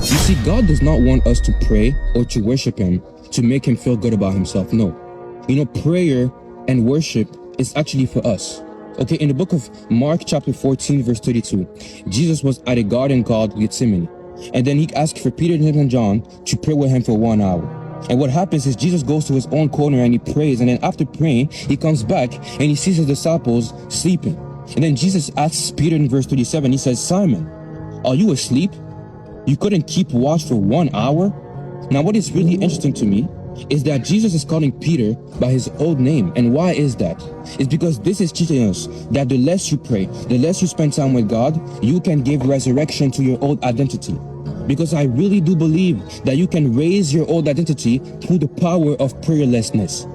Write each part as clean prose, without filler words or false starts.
You see, God does not want us to pray or to worship him to make him feel good about himself. No. Prayer and worship is actually for us. Okay, in the book of Mark chapter 14 verse 32, Jesus was at a garden called Gethsemane. And then he asked for Peter, James, and John to pray with him for 1 hour. And what happens is Jesus goes to his own corner and he prays. And then after praying, he comes back and he sees his disciples sleeping. And then Jesus asks Peter in verse 37, he says, Simon, are you asleep? You couldn't keep watch for 1 hour? Now, what is really interesting to me is that Jesus is calling Peter by his old name. And why is that? It's because this is teaching us that the less you pray, the less you spend time with God, you can give resurrection to your old identity. Because I really do believe that you can raise your old identity through the power of prayerlessness.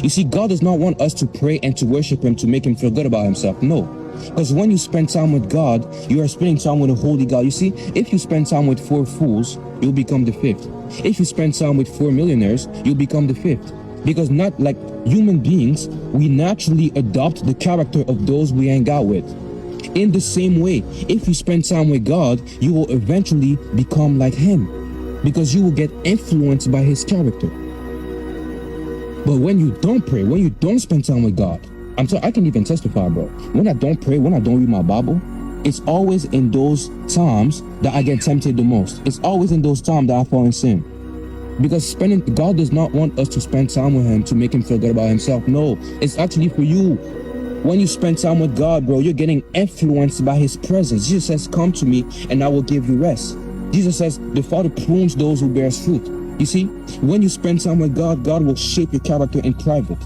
You see, God does not want us to pray and to worship him to make him feel good about himself. No. Because when you spend time with God, you are spending time with a holy God. You see, if you spend time with 4 fools, you'll become the 5th. If you spend time with 4 millionaires, you'll become the 5th. Because not like human beings, we naturally adopt the character of those we hang out with. In the same way, if you spend time with God, you will eventually become like him. Because you will get influenced by his character. But when you don't pray, when you don't spend time with God, I can even testify, bro. When I don't pray, when I don't read my Bible, it's always in those times that I get tempted the most. It's always in those times that I fall in sin. Because God does not want us to spend time with him to make him feel good about himself. No, it's actually for you. When you spend time with God, bro, you're getting influenced by his presence. Jesus says, come to me and I will give you rest. Jesus says, the Father prunes those who bear fruit. You see, when you spend time with God, God will shape your character in private.